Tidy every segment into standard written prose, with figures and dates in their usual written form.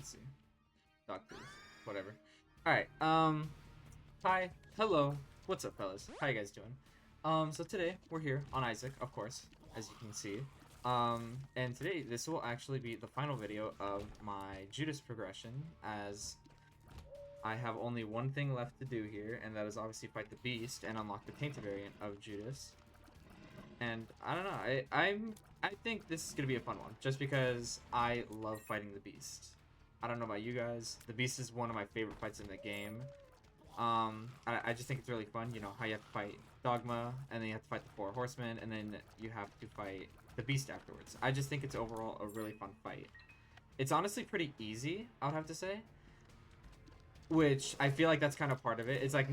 Let's see. Dog please. Whatever. Alright, hi, hello, what's up fellas? How you guys doing? So today we're here on Isaac, of course, as you can see. And today this will actually be the final video of my Judas progression, as I have only one thing left to do here, and that is obviously fight the Beast and unlock the Tainted variant of Judas. And I don't know, I think this is gonna be a fun one, just because I love fighting the Beast. I don't know about you guys. The Beast is one of my favorite fights in the game. I just think it's really fun, you know, how you have to fight Dogma, and then you have to fight the Four Horsemen, and then you have to fight the Beast afterwards. I just think it's overall a really fun fight. It's honestly pretty easy, I would have to say. Which, I feel like that's kind of part of it. It's like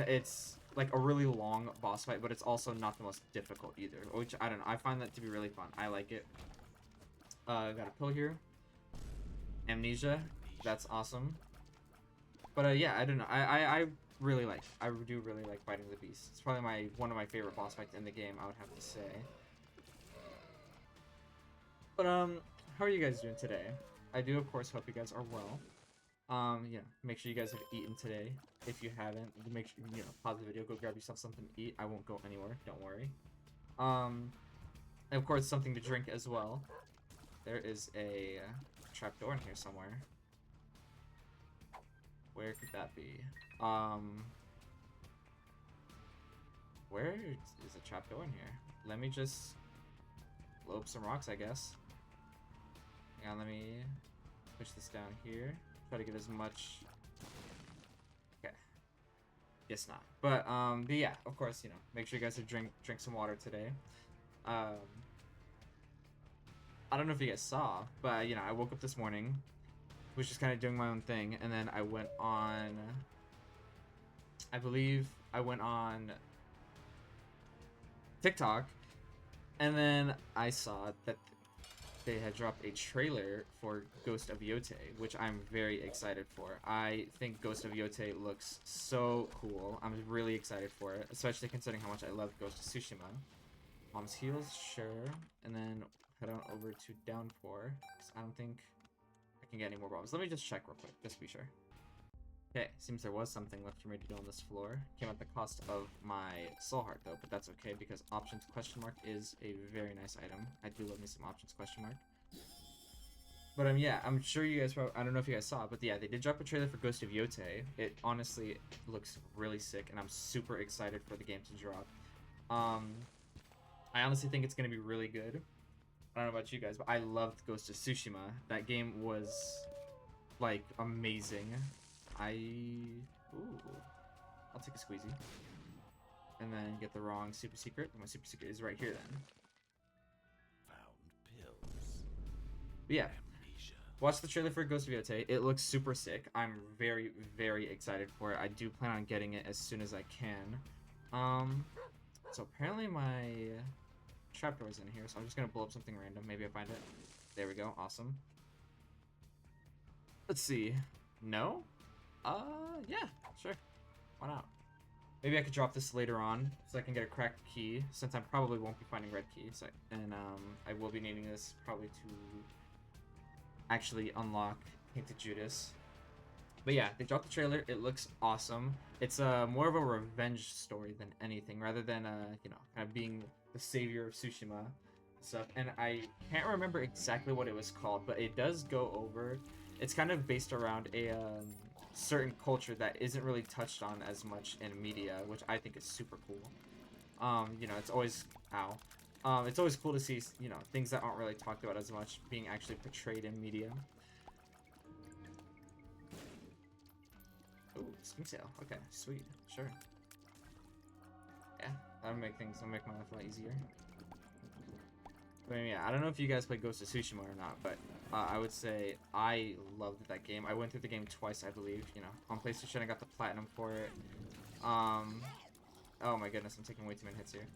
a really long boss fight, but it's also not the most difficult either. Which, I don't know, I find that to be really fun. I like it. Got a pill here. Amnesia. That's awesome. But yeah, I don't know. I do really like fighting the Beast. It's probably one of my favorite boss fights in the game, I would have to say. But how are you guys doing today? I do of course hope you guys are well. Yeah, make sure you guys have eaten today. If you haven't, make sure you know, pause the video, go grab yourself something to eat. I won't go anywhere, don't worry. And of course something to drink as well. There is a trapdoor in here somewhere. Where could that be? Where is a trapdoor in here? Let me just blow up some rocks, I guess. Hang on, let me push this down here. Try to get as much. Okay. Guess not. But yeah, of course, you know, make sure you guys have drink some water today. I don't know if you guys saw, but you know, I woke up this morning, was just kind of doing my own thing, and then I went on, I believe I went on TikTok, and then I saw that they had dropped a trailer for Ghost of Yote, which I'm very excited for. I think Ghost of Yote looks so cool. I'm really excited for it, especially considering how much I love Ghost of Tsushima. Mom's heals, sure, and then head on over to Downpour, because I don't think I can get any more bombs. Let me just check real quick, just to be sure. Okay, seems there was something left for me to do on this floor. Came at the cost of my soul heart though, but that's okay because options question mark is a very nice item. I do love me some options question mark. But yeah, I'm sure you guys probably, I don't know if you guys saw, but yeah, they did drop a trailer for Ghost of Yote. It honestly looks really sick, and I'm super excited for the game to drop. I honestly think it's gonna be really good. I don't know about you guys, but I loved Ghost of Tsushima. That game was like amazing. Ooh, I'll take a squeezy. And then get the wrong super secret. My super secret is right here then. Found pills. But yeah, Amnesia. watch the trailer for Ghost of Yote. It looks super sick. I'm very, very excited for it. I do plan on getting it as soon as I can. So apparently my trapdoor's in here, so I'm just gonna blow up something random. Maybe I find it. There we go. Awesome. Let's see. No? Yeah, sure. Why not? Maybe I could drop this later on, so I can get a cracked key, since I probably won't be finding red keys. And I will be needing this probably to actually unlock Tainted Judas. But yeah, they dropped the trailer. It looks awesome. It's more of a revenge story than anything, rather than you know, kind of being the savior of Tsushima and stuff. And I can't remember exactly what it was called, but it does go over. It's kind of based around a certain culture that isn't really touched on as much in media, which I think is super cool. You know, it's always it's always cool to see, you know, things that aren't really talked about as much being actually portrayed in media. Ooh, skin tail. Okay, sweet, sure. Yeah, that'll make my life a lot easier. I mean, yeah, I don't know if you guys play Ghost of Tsushima or not, but I would say I loved that game. I went through the game twice, I believe. You know, on PlayStation I got the platinum for it. Oh my goodness, I'm taking way too many hits here.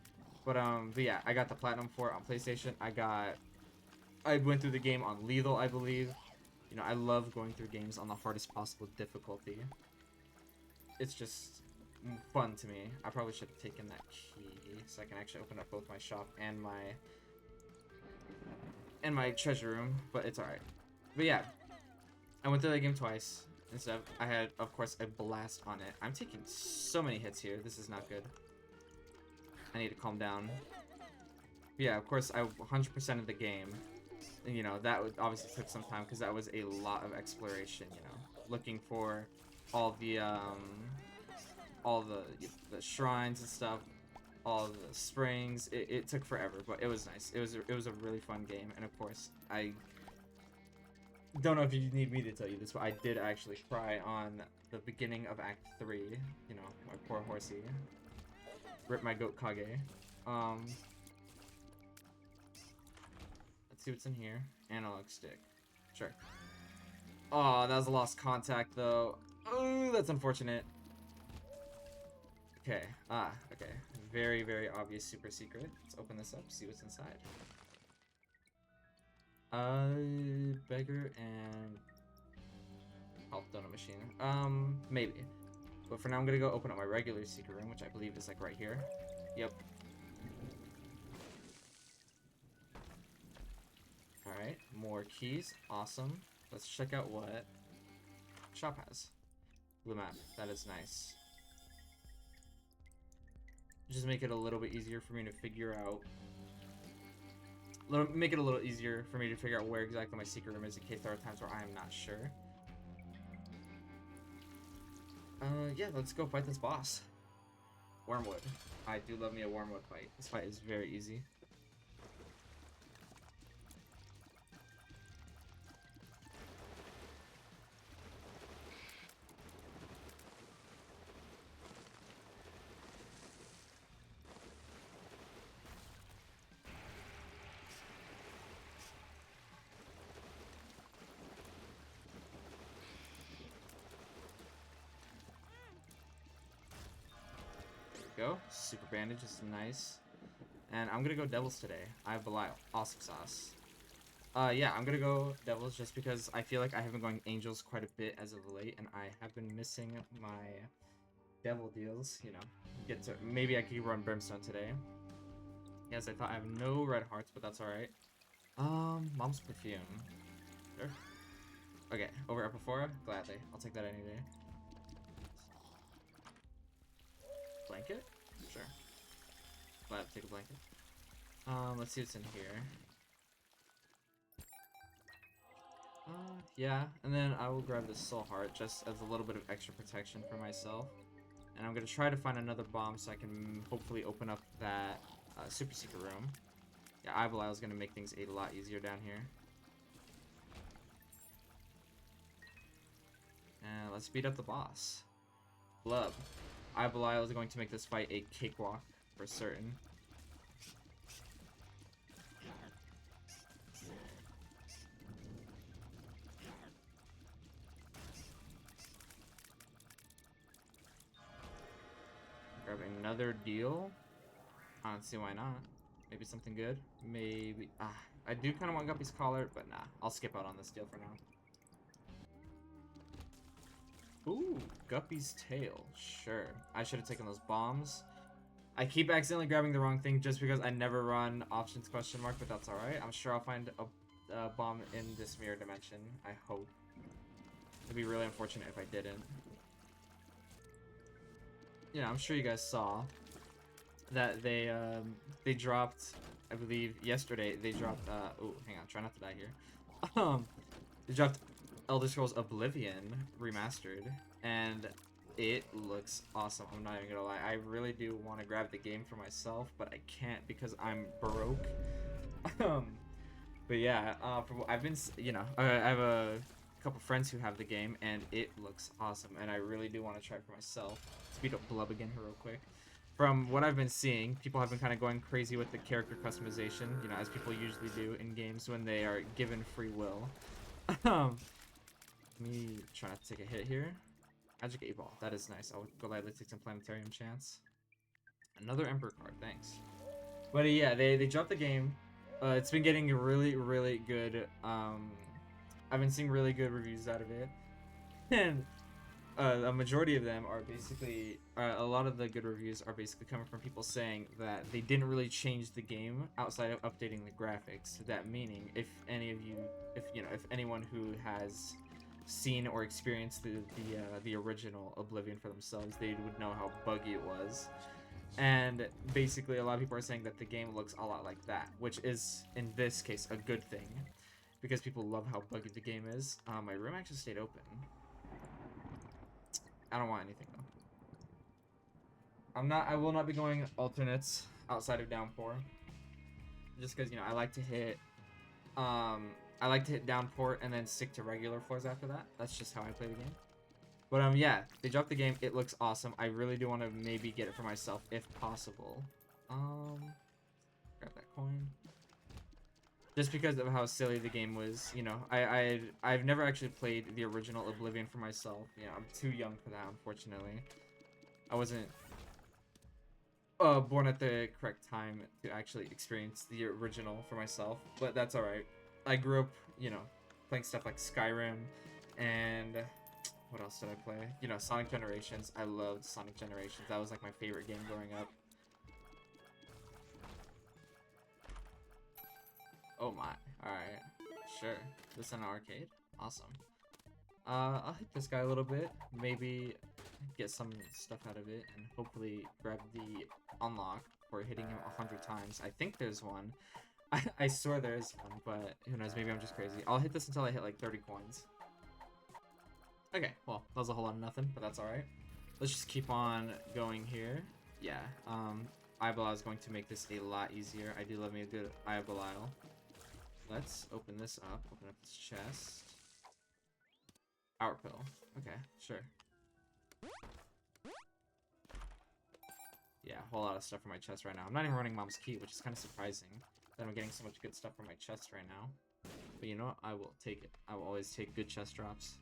But yeah, I got the platinum for it on PlayStation. I went through the game on lethal, I believe. You know, I love going through games on the hardest possible difficulty. It's just fun to me. I probably should have taken that key so I can actually open up both my shop and my treasure room, but it's alright. But yeah, I went through that game twice and stuff. I had, of course, a blast on it. I'm taking so many hits here. This is not good. I need to calm down. Yeah, of course, I 100% of the game. You know, that would obviously took some time because that was a lot of exploration, you know. Looking for all the shrines and stuff, all the springs. It took forever, but it was nice. It was a really fun game, and of course, I don't know if you need me to tell you this, but I did actually cry on the beginning of Act 3. You know, my poor horsey. Rip my goat Kage. Let's see what's in here. Analog stick. Sure. Oh, that was a lost contact, though. Oh, that's unfortunate. Okay. Okay. Very, very obvious super secret. Let's open this up, see what's inside. Beggar and health donut machine. Maybe. But for now, I'm gonna go open up my regular secret room, which I believe is like right here. Yep. Alright, more keys. Awesome. Let's check out what shop has. Blue map. That is nice. Just make it a little bit easier for me to figure out. Make it a little easier for me to figure out where exactly my secret room is in case there are times where I am not sure. Yeah, let's go fight this boss. Wormwood. I do love me a Wormwood fight. This fight is very easy. Go. Super bandage is nice. And I'm gonna go devils today. I have Belial. Awesome sauce. Yeah, I'm gonna go devils just because I feel like I have been going angels quite a bit as of late, and I have been missing my devil deals. You know, maybe I could run brimstone today. Yes, I thought I have no red hearts, but that's alright. Mom's perfume. Sure. Okay, over Epiphora? Gladly. I'll take that any day. Blanket? Sure. Glad to take a blanket. Let's see what's in here. Yeah, and then I will grab this soul heart just as a little bit of extra protection for myself. And I'm gonna try to find another bomb so I can hopefully open up that super secret room. Yeah, Belial is gonna make things a lot easier down here. And let's beat up the boss. Blub. Belial is going to make this fight a cakewalk for certain. Grab another deal. I don't see why not. Maybe something good. Maybe. I do kind of want Guppy's collar, but nah. I'll skip out on this deal for now. Ooh, Guppy's tail. Sure. I should have taken those bombs. I keep accidentally grabbing the wrong thing just because I never run options question mark, but that's alright. I'm sure I'll find a bomb in this mirror dimension. I hope. It'd be really unfortunate if I didn't. Yeah, I'm sure you guys saw that they dropped, I believe yesterday, they dropped, oh, hang on, try not to die here. They dropped Elder Scrolls Oblivion Remastered, and it looks awesome. I'm not even gonna lie. I really do want to grab the game for myself, but I can't because I'm broke. But yeah, I've been, you know, I have a couple friends who have the game, and it looks awesome, and I really do want to try it for myself. Speed up Blub again here real quick. From what I've been seeing, people have been kind of going crazy with the character customization, you know, as people usually do in games when they are given free will. Let me try not to take a hit here. Magic 8 Ball, that is nice. I'll gladly take some Planetarium chance. Another Emperor card, thanks. But yeah, they dropped the game. It's been getting really, really good. I've been seeing really good reviews out of it. And a majority of them are basically, a lot of the good reviews are basically coming from people saying that they didn't really change the game outside of updating the graphics. That meaning, if any of you, if anyone who has seen or experienced the original Oblivion for themselves, they would know how buggy it was. And basically, a lot of people are saying that the game looks a lot like that, which is, in this case, a good thing, because people love how buggy the game is. My room actually stayed open. I don't want anything, though. I will not be going alternates outside of Downpour. Just because, you know, I like to hit Downpour and then stick to regular floors after that. That's just how I play the game. But yeah, they dropped the game. It looks awesome. I really do want to maybe get it for myself if possible. Grab that coin. Just because of how silly the game was, you know, I've never actually played the original Oblivion for myself. You know, I'm too young for that, unfortunately. I wasn't born at the correct time to actually experience the original for myself, but that's alright. I grew up, you know, playing stuff like Skyrim, and what else did I play? You know, Sonic Generations. I loved Sonic Generations. That was like my favorite game growing up. Oh my. Alright. Sure. This is an arcade? Awesome. I'll hit this guy a little bit. Maybe get some stuff out of it, and hopefully grab the unlock for hitting him 100 times. I think there's one. I swear there is one, but who knows, maybe I'm just crazy. I'll hit this until I hit like 30 coins. Okay, well, that was a whole lot of nothing, but that's alright. Let's just keep on going here. Yeah, Eye of Belial is going to make this a lot easier. I do love me a good Eye of Belial. Let's open this up. Open up this chest. Power pill. Okay, sure. Yeah, a whole lot of stuff from my chest right now. I'm not even running Mom's Key, which is kind of surprising that I'm getting so much good stuff from my chest right now. But you know what? I will take it. I will always take good chest drops.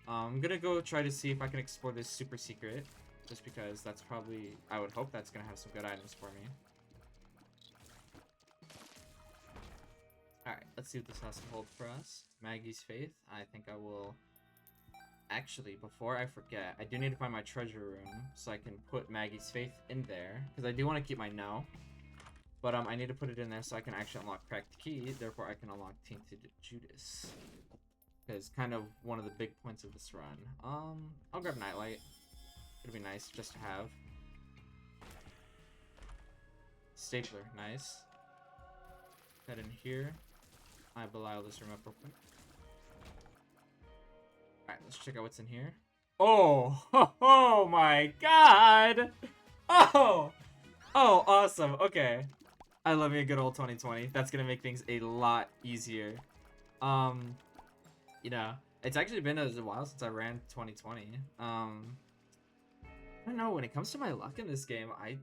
I'm gonna go try to see if I can explore this super secret, just because that's probably, I would hope that's gonna have some good items for me. Alright, let's see what this has to hold for us. Maggie's Faith. I think I will... Actually, before I forget, I do need to find my treasure room so I can put Maggie's Faith in there, because I do want to keep my No. But I need to put it in there so I can actually unlock Cracked Key, therefore I can unlock Tainted Judas. It's kind of one of the big points of this run. I'll grab Nightlight. It'd be nice just to have. Stapler, nice. Head in here. I Belial this room up real quick. Alright, let's check out what's in here. Oh! Oh my god! Oh! Oh, awesome. Okay. I love me a good old 2020. That's gonna make things a lot easier. You know, it's actually been a while since I ran 2020. I don't know, when it comes to my luck in this game, I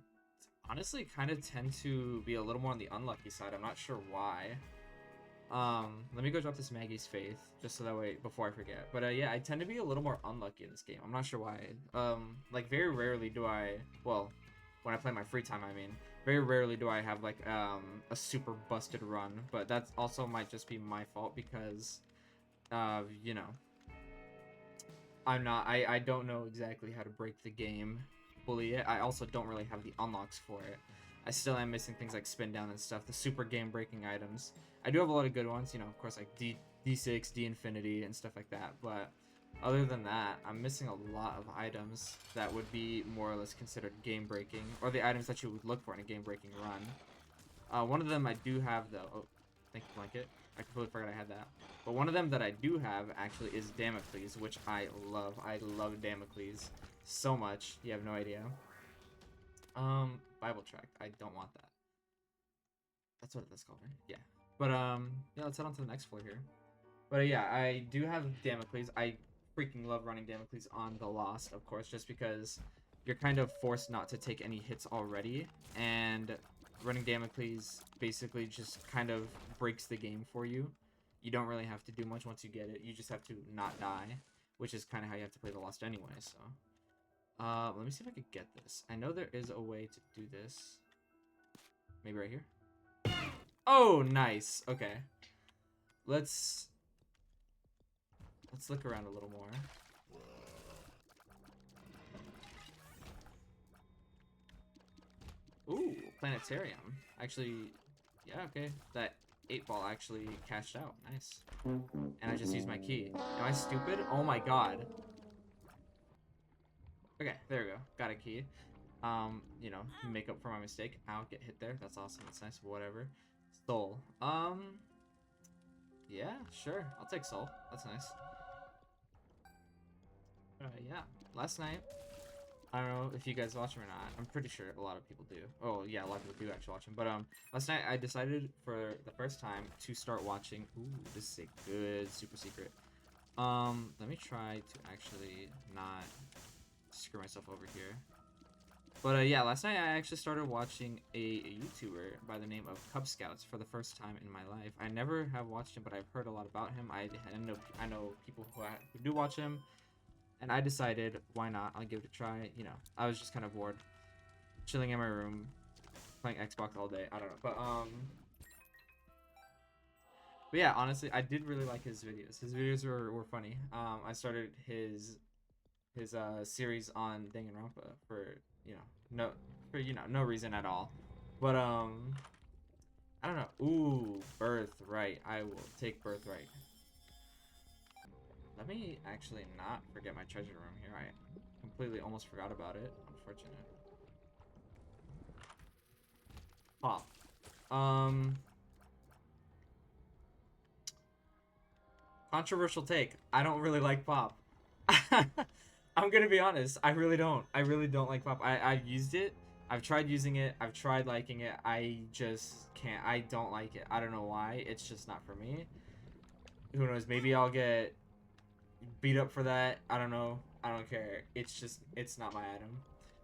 honestly kind of tend to be a little more on the unlucky side. I'm not sure why. Let me go drop this Maggie's Faith, just so that way, before I forget. But yeah, I tend to be a little more unlucky in this game. I'm not sure why. Like, very rarely do I, well, when I play my free time, I mean, very rarely do I have, like, a super busted run. But that also might just be my fault because, you know, I don't know exactly how to break the game fully yet. I also don't really have the unlocks for it. I still am missing things like spin down and stuff, the super game breaking items. I do have a lot of good ones, you know, of course, like D6, D Infinity, and stuff like that, but other than that, I'm missing a lot of items that would be more or less considered game breaking, or the items that you would look for in a game breaking run. One of them I do have though. Oh, thank you, Blanket. I completely forgot I had that. But one of them that I do have actually is Damocles, which I love. I love Damocles so much. You have no idea. Bible tract. I don't want that. That's what that's called, right? Yeah. But yeah, let's head on to the next floor here. But yeah, I do have Damocles. I freaking love running Damocles on the Lost, of course, just because you're kind of forced not to take any hits already, and running Damocles basically just kind of breaks the game for you. You don't really have to do much once you get it. You just have to not die, which is kind of how you have to play the Lost anyway, so. Let me see if I could get this. I know there is a way to do this. Maybe right here? Oh, nice. Okay. Let's look around a little more. Ooh, planetarium. Actually, yeah, okay. That 8 ball actually cashed out. Nice. And I just used my key. Am I stupid? Oh my god. Okay, there we go. Got a key. You know, make up for my mistake. Ow, get hit there. That's awesome. That's nice. Whatever. Soul. Yeah, sure. I'll take Soul. That's nice. Yeah. Last night, I don't know if you guys watch him or not. I'm pretty sure a lot of people do. Oh, yeah, a lot of people do actually watch him. But, last night I decided for the first time to start watching... Ooh, this is a good super secret. Let me try to actually not screw myself over here. But, yeah, last night I actually started watching a YouTuber by the name of Cub Scouts for the first time in my life. I never have watched him, but I've heard a lot about him. I know people who do watch him. And I decided, why not? I'll give it a try. You know, I was just kind of bored, chilling in my room, playing Xbox all day. I don't know, but yeah, honestly, I did really like his videos. His videos were funny. I started his series on Danganronpa for no reason at all, but I don't know. Ooh, Birthright. I will take Birthright. Let me actually not forget my treasure room here. I completely almost forgot about it. Unfortunate. Pop. Controversial take. I don't really like Pop. I'm gonna be honest. I really don't. I really don't like Pop. I've used it. I've tried using it. I've tried liking it. I just can't. I don't like it. I don't know why. It's just not for me. Who knows? Maybe I'll get beat up for that. I don't know. I don't care. It's not my item.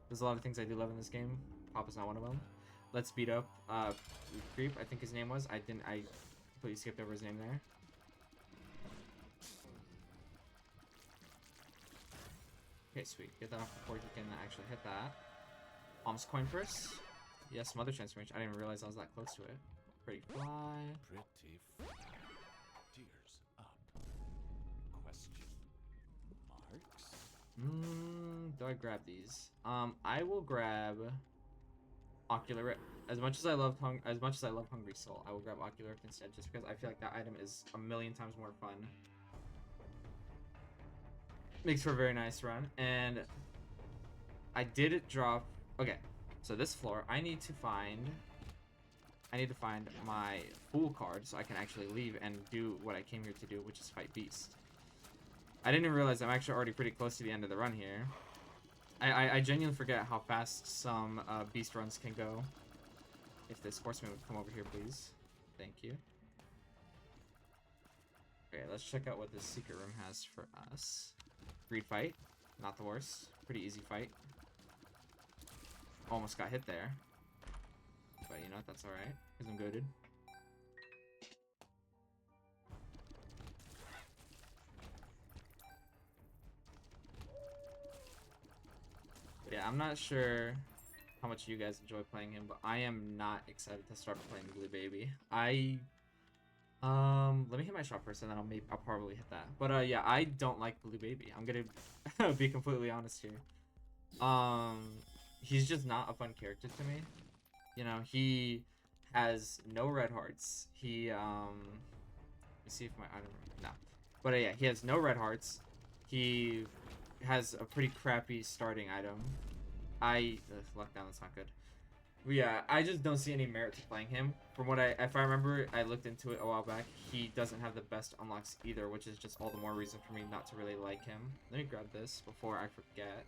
There's a lot of things I do love in this game. Pop is not one of them. Let's beat up Creep, I think his name was. I completely skipped over his name there. Okay, sweet. Get that off before he can actually hit that. Palm's coin purse. Yes, Mother Transformation. I didn't even realize I was that close to it. Pretty fly. Pretty fly. Tears up. Question marks? Do I grab these? I will grab Ocular Rift. As much as I love Hungry Soul, I will grab Ocular Rift instead, just because I feel like that item is a million times more fun. Makes for a very nice run, and I did drop. Okay, so this floor, I need to find my Fool card so I can actually leave and do what I came here to do, which is fight Beast. I didn't even realize I'm actually already pretty close to the end of the run here. I genuinely forget how fast some Beast runs can go. If this horseman would come over here, please. Thank you. Okay, let's check out what this secret room has for us. Greed fight. Not the worst. Pretty easy fight. Almost got hit there. But you know what? That's alright. Because I'm goated. But yeah, I'm not sure how much you guys enjoy playing him, but I am not excited to start playing Blue Baby. Let me hit my shot first, and then I'll probably hit that. But yeah, I don't like Blue Baby. I'm gonna be completely honest here. He's just not a fun character to me. You know, he has no red hearts. Let me see if my item. No, but yeah, he has no red hearts. He has a pretty crappy starting item. Lockdown, that's not good. But yeah, I just don't see any merit to playing him. From what if I remember, I looked into it a while back. He doesn't have the best unlocks either, which is just all the more reason for me not to really like him. Let me grab this before I forget.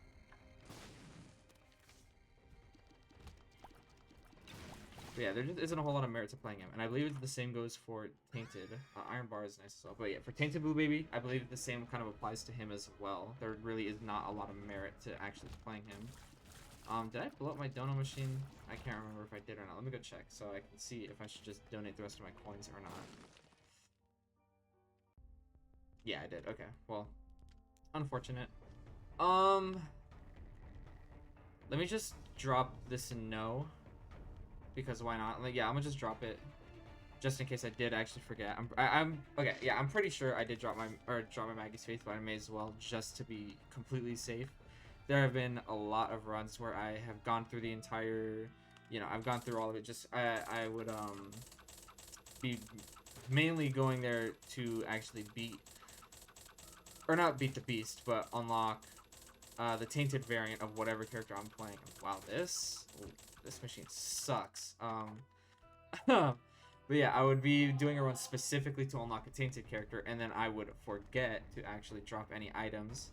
But yeah, there just isn't a whole lot of merit to playing him, and I believe the same goes for Tainted. Iron Bar is nice as well, but yeah, for Tainted Blue Baby, I believe the same kind of applies to him as well. There really is not a lot of merit to actually playing him. Did I blow up my dono machine? I can't remember if I did or not. Let me go check so I can see if I should just donate the rest of my coins or not. Yeah, I did. Okay, well, unfortunate. Let me just drop this in no. Because why not? Like, yeah, I'm gonna just drop it, just in case I did actually forget. I'm okay. Yeah, I'm pretty sure I did drop my Maggie's Faith, but I may as well just to be completely safe. There have been a lot of runs where I have gone through the entire, I've gone through all of it. Just I would. be mainly going there to actually beat, or not beat the beast, but unlock the tainted variant of whatever character I'm playing. Wow, this machine sucks. But yeah, I would be doing a run specifically to unlock a tainted character, and then I would forget to actually drop any items.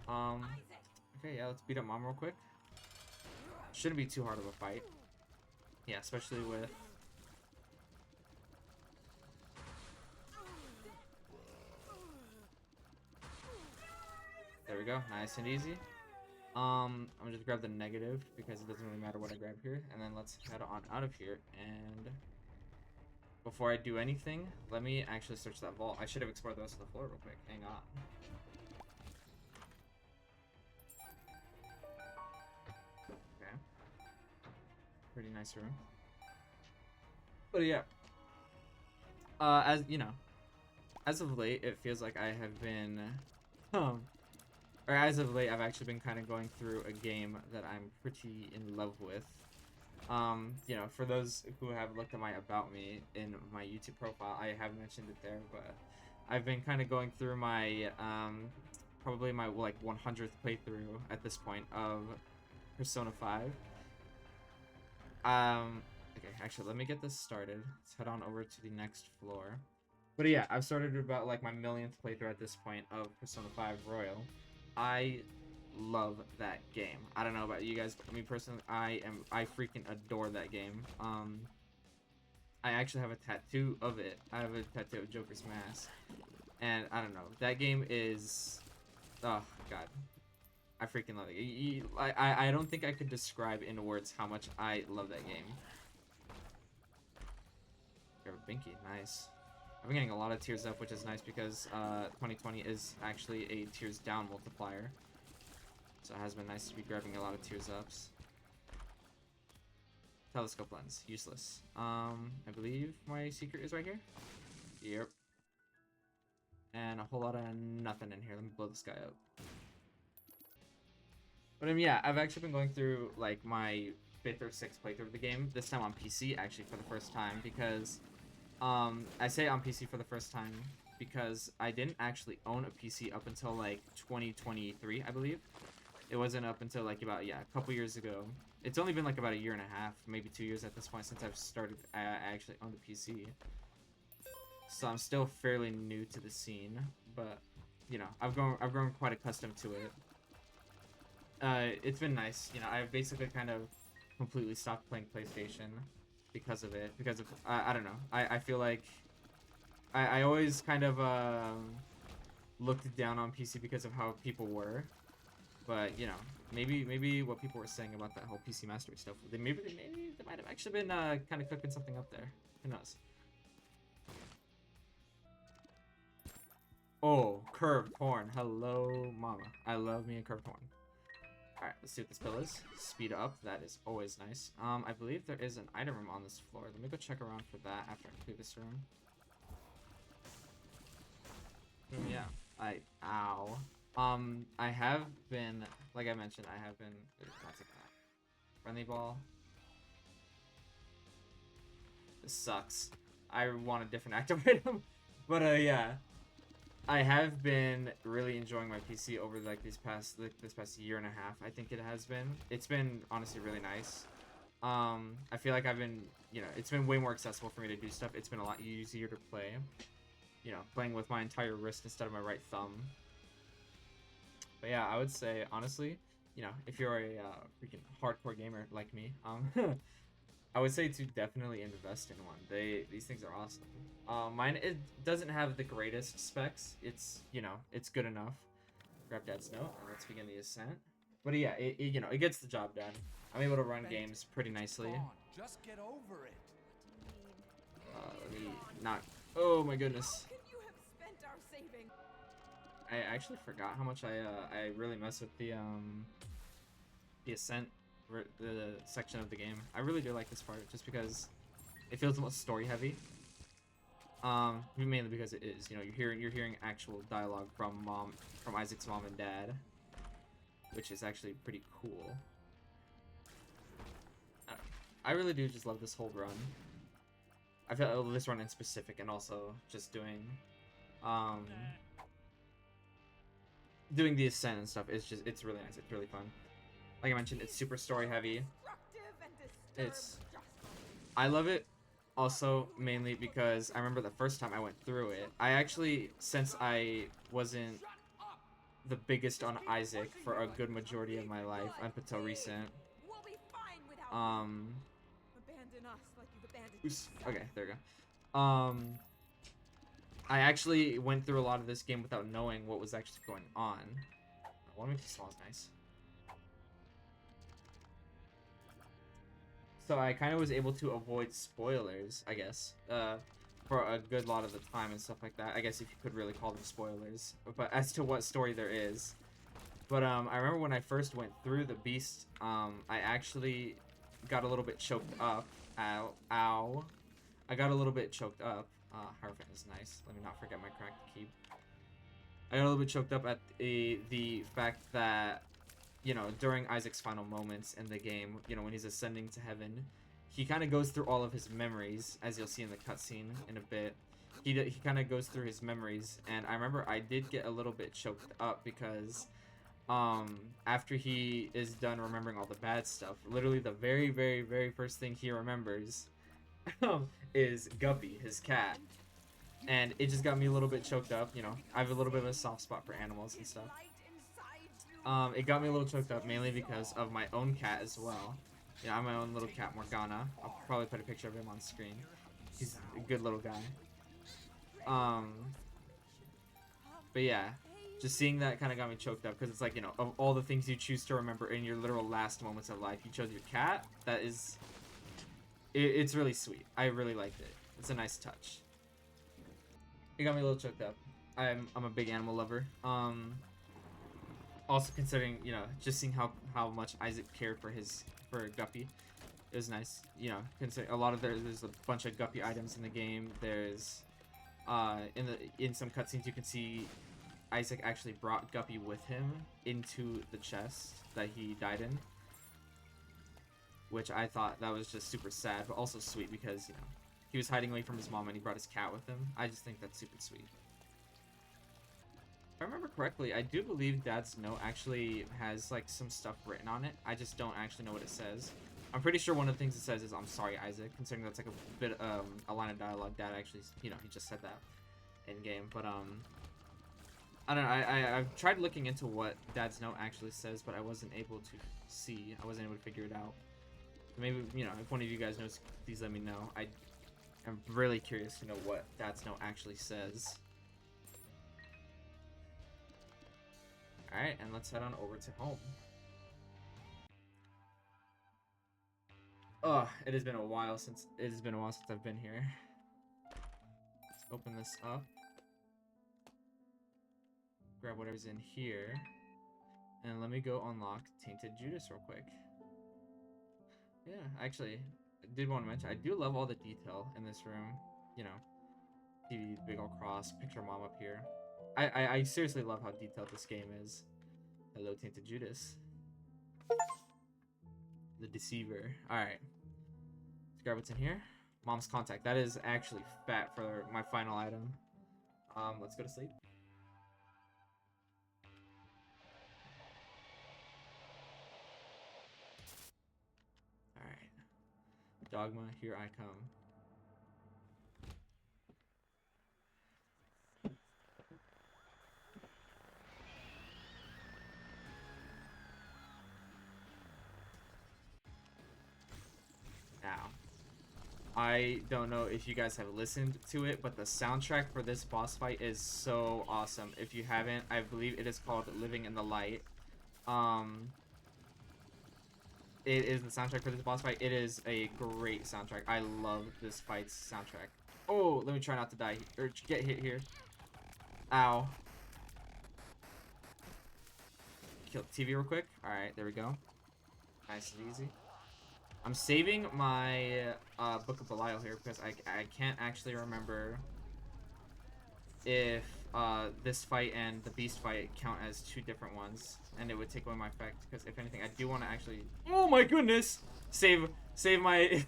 Okay, yeah, let's beat up Mom real quick. Shouldn't be too hard of a fight. Yeah, especially with... There we go, nice and easy. I'm gonna just grab the negative because it doesn't really matter what I grab here, and then let's head on out of here. And before I do anything, let me actually search that vault. I should have explored the rest of the floor real quick. Hang on. Okay. Pretty nice room. But yeah. As you know, as of late, it feels like I have been, or as of late, I've actually been kind of going through a game that I'm pretty in love with. You know, for those who have looked at my About Me in my YouTube profile, I have mentioned it there, but I've been kind of going through my, probably my, like, 100th playthrough at this point of Persona 5. Okay, actually, let me get this started. Let's head on over to the next floor. But yeah, I've started about, like, my millionth playthrough at this point of Persona 5 Royal. I love that game. I don't know about you guys, but me personally, I freaking adore that game. I actually have a tattoo of it. I have a tattoo of Joker's mask, and I don't know, that game is, oh god, I freaking love it. I don't think I could describe in words how much I love that game. Grab a Binky, nice. I've been getting a lot of tears up, which is nice because 2020 is actually a tears down multiplier. So it has been nice to be grabbing a lot of tears ups. Telescope lens, useless. I believe my secret is right here. Yep. And a whole lot of nothing in here. Let me blow this guy up. But yeah, I've actually been going through like my 5th or 6th playthrough of the game. This time on PC, actually, for the first time, because I say on PC for the first time because I didn't actually own a PC up until like 2023, I believe. It wasn't up until like about, yeah, a couple years ago. It's only been like about a year and a half, maybe 2 years at this point since I've started. I actually owned a PC, so I'm still fairly new to the scene. But you know, I've grown quite accustomed to it. It's been nice. You know, I've basically kind of completely stopped playing PlayStation because of it. Because of I don't know. I feel like I always kind of looked down on PC because of how people were. But you know, maybe what people were saying about that whole PC Mastery stuff, maybe they might have actually been kind of cooking something up there. Who knows? Oh, curved horn. Hello, mama. I love me a curved horn. Alright, let's see what this pill is. Speed up. That is always nice. I believe there is an item room on this floor. Let me go check around for that after I clear this room. Yeah. Ow. I have been, like I mentioned, I have been, not take that. Friendly ball. This sucks. I want a different active item. But, yeah. I have been really enjoying my PC over, like, this past year and a half, I think it has been. It's been, honestly, really nice. I feel like I've been, you know, it's been way more accessible for me to do stuff. It's been a lot easier to play. You know, playing with my entire wrist instead of my right thumb. But yeah, I would say, honestly, you know, if you're a freaking hardcore gamer like me, I would say to definitely invest in one. These things are awesome. Mine, it doesn't have the greatest specs. It's, you know, it's good enough. Grab Dad's note, and let's begin the ascent. But yeah, you know, it gets the job done. I'm able to run games pretty nicely. Just get over it. Let me not. Oh my goodness. Could you have spent our savings? I actually forgot how much I really mess with the ascent, the section of the game. I really do like this part just because it feels the most story heavy. Mainly because it is. You know, you're hearing actual dialogue from Isaac's mom and dad, which is actually pretty cool. I really do just love this whole run. I feel this run in specific, and also just doing the ascent and stuff is just, it's really nice. It's really fun. Like I mentioned, it's super story heavy. I love it also mainly because I remember the first time I went through it. I actually, since I wasn't the biggest on Isaac for a good majority of my life up until recent. Okay, there we go. I actually went through a lot of this game without knowing what was actually going on. One makes it small is nice. So I kind of was able to avoid spoilers, I guess, for a good lot of the time and stuff like that. I guess if you could really call them spoilers, but as to what story there is. But I remember when I first went through the Beast, I actually got a little bit choked up. Ow, ow. I got a little bit choked up. Hierophant is nice. Let me not forget my cracked key. I got a little bit choked up at the fact that, you know, during Isaac's final moments in the game, you know, when he's ascending to heaven, he kind of goes through all of his memories, as you'll see in the cutscene in a bit. He kind of goes through his memories, and I remember I did get a little bit choked up because after he is done remembering all the bad stuff, literally the very, very, very first thing he remembers is Guppy, his cat. And it just got me a little bit choked up, you know. I have a little bit of a soft spot for animals and stuff. It got me a little choked up mainly because of my own cat as well. Yeah, I'm my own little cat, Morgana. I'll probably put a picture of him on screen. He's a good little guy. But yeah, just seeing that kind of got me choked up because it's like, you know, of all the things you choose to remember in your literal last moments of life, you chose your cat. That is, it's really sweet. I really liked it. It's a nice touch. It got me a little choked up. I'm a big animal lover. Also considering, you know, just seeing how much Isaac cared for Guppy, it was nice. You know, considering a lot of there's a bunch of Guppy items in the game. There's in some cutscenes you can see Isaac actually brought Guppy with him into the chest that he died in, which I thought that was just super sad, but also sweet because, you know, he was hiding away from his mom and he brought his cat with him. I just think that's super sweet. If I remember correctly, I do believe Dad's note actually has like some stuff written on it. I just don't actually know what it says. I'm pretty sure one of the things it says is "I'm sorry, Isaac," considering that's like a bit a line of dialogue. Dad actually, you know, he just said that in game. But I don't know. I've tried looking into what Dad's note actually says, but I wasn't able to see. I wasn't able to figure it out. So maybe, you know, if one of you guys knows, please let me know. I'm really curious to know what Dad's note actually says. Alright, and let's head on over to home. Oh, it has been a while since I've been here. Let's open this up. Grab whatever's in here. And let me go unlock Tainted Judas real quick. Yeah, actually, I did want to mention, I do love all the detail in this room. You know, TV, big old cross, picture mom up here. I seriously love how detailed this game is. Hello, Tainted Judas. The Deceiver. Alright. Let's grab what's in here. Mom's contact. That is actually fat for my final item. Let's go to sleep. Alright. Dogma, here I come. Now, I don't know if you guys have listened to it, but the soundtrack for this boss fight is so awesome. If you haven't, I believe it is called Living in the Light. It is the soundtrack for this boss fight. It is a great soundtrack. I love this fight's soundtrack. Oh, let me try not to die or get hit here. Ow. Kill TV real quick. Alright, there we go. Nice and easy. I'm saving my Book of Belial here because I can't actually remember if this fight and the Beast fight count as two different ones, and it would take away my effect. Because if anything, I do want to actually, oh my goodness, save my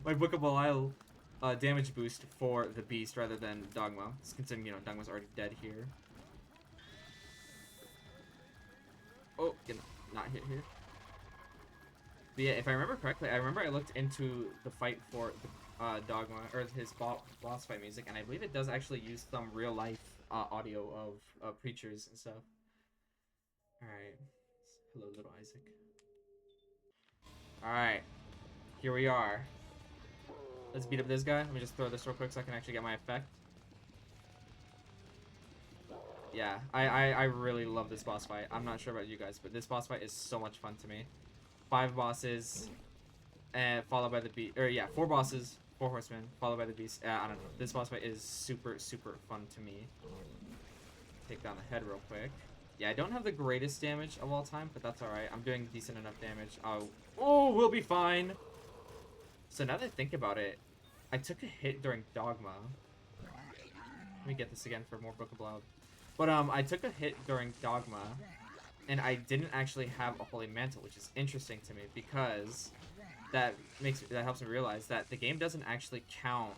my Book of Belial damage boost for the beast rather than Dogma. Considering, you know, Dogma's already dead here. Oh, gonna not hit here. But yeah, if I remember correctly, I remember I looked into the fight for the Dogma, or his boss fight music, and I believe it does actually use some real life audio of preachers and stuff. Alright. Hello, little Isaac. Alright. Here we are. Let's beat up this guy. Let me just throw this real quick so I can actually get my effect. Yeah, I really love this boss fight. I'm not sure about you guys, but this boss fight is so much fun to me. 5 bosses, and followed by the beast. Or yeah, 4 bosses, 4 horsemen, followed by the beast. I don't know. This boss fight is super, super fun to me. Take down the head real quick. Yeah, I don't have the greatest damage of all time, but that's alright. I'm doing decent enough damage. Oh, we'll be fine. So now that I think about it, I took a hit during Dogma. Let me get this again for more Book of Blood. But I took a hit during Dogma, and I didn't actually have a Holy Mantle, which is interesting to me because that helps me realize that the game doesn't actually count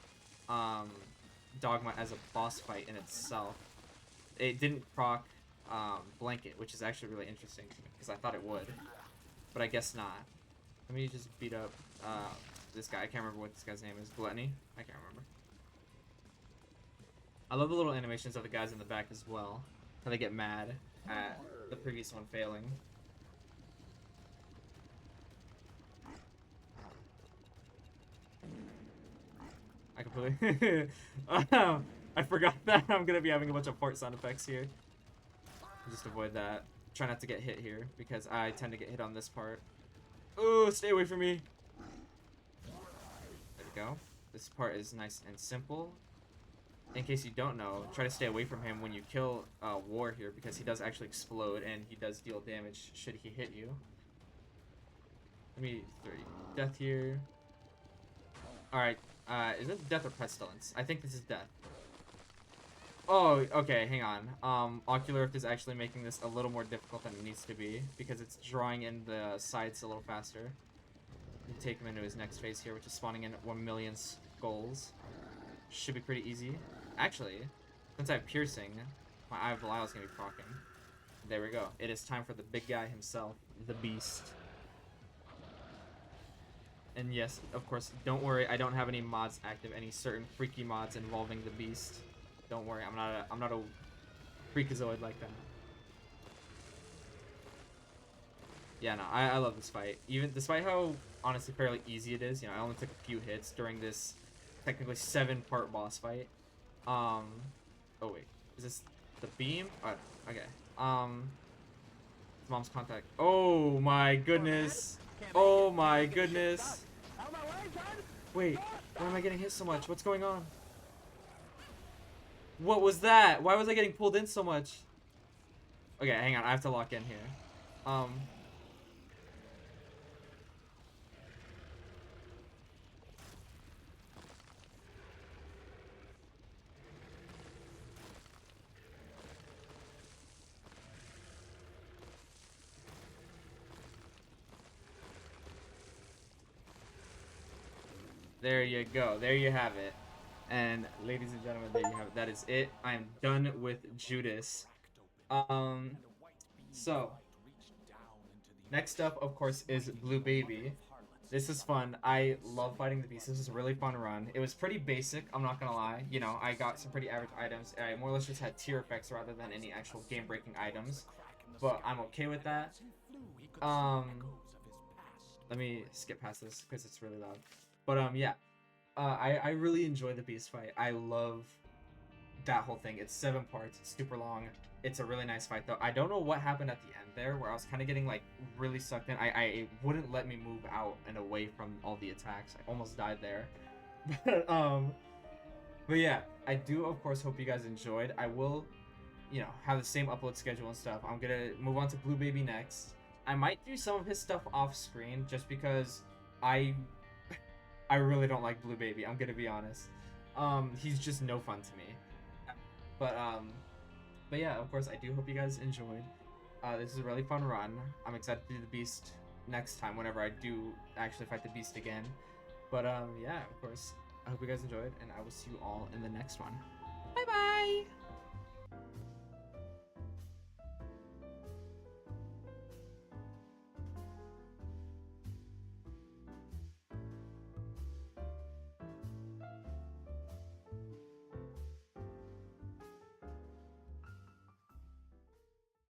Dogma as a boss fight in itself. It didn't proc Blanket, which is actually really interesting to me because I thought it would, but I guess not. Let me just beat up this guy. I can't remember what this guy's name is. Gluttony? I can't remember. I love the little animations of the guys in the back as well. How they get mad at the previous one failing. I completely... I forgot that I'm gonna be having a bunch of fart sound effects here. Just avoid that. Try not to get hit here, because I tend to get hit on this part. Oh, stay away from me! There we go. This part is nice and simple. In case you don't know, try to stay away from him when you kill War here, because he does actually explode, and he does deal damage should he hit you. Let me throw death here. Alright, is this death or pestilence? I think this is death. Oh, okay, hang on. Ocular Rift is actually making this a little more difficult than it needs to be, because it's drawing in the sides a little faster. You take him into his next phase here, which is spawning in 1 million skulls. Should be pretty easy. Actually, since I have piercing, my Eye of Belial is going to be proccing. There we go. It is time for the big guy himself, the beast. And yes, of course, don't worry, I don't have any mods active, any certain freaky mods involving the beast. Don't worry, I'm not a freakazoid like that. Yeah, no, I love this fight. Even despite how honestly fairly easy it is, you know, I only took a few hits during this technically 7-part boss fight. Oh wait, is this the beam? Oh, okay. Mom's contact. Oh my goodness. Oh my goodness. Wait, why am I getting hit so much? What's going on? What was that? Why was I getting pulled in so much? Okay, hang on. I have to lock in here. There you go. There you have it. And ladies and gentlemen, there you have it. That is it. I am done with Judas. So next up, of course, is Blue Baby. This is fun. I love fighting the beast. This is a really fun run. It was pretty basic, I'm not gonna lie. You know, I got some pretty average items. I more or less just had tier effects rather than any actual game-breaking items. But I'm okay with that. Let me skip past this because it's really loud. But yeah. I really enjoy the beast fight. I love that whole thing. It's 7 parts. It's super long. It's a really nice fight, though. I don't know what happened at the end there, where I was kind of getting, like, really sucked in. It wouldn't let me move out and away from all the attacks. I almost died there. But yeah, I do, of course, hope you guys enjoyed. I will, you know, have the same upload schedule and stuff. I'm gonna move on to Blue Baby next. I might do some of his stuff off screen, just because I really don't like Blue Baby, I'm gonna be honest. He's just no fun to me. But yeah, of course, I do hope you guys enjoyed. This is a really fun run. I'm excited to do the Beast next time, whenever I do actually fight the Beast again. But yeah, of course, I hope you guys enjoyed, and I will see you all in the next one.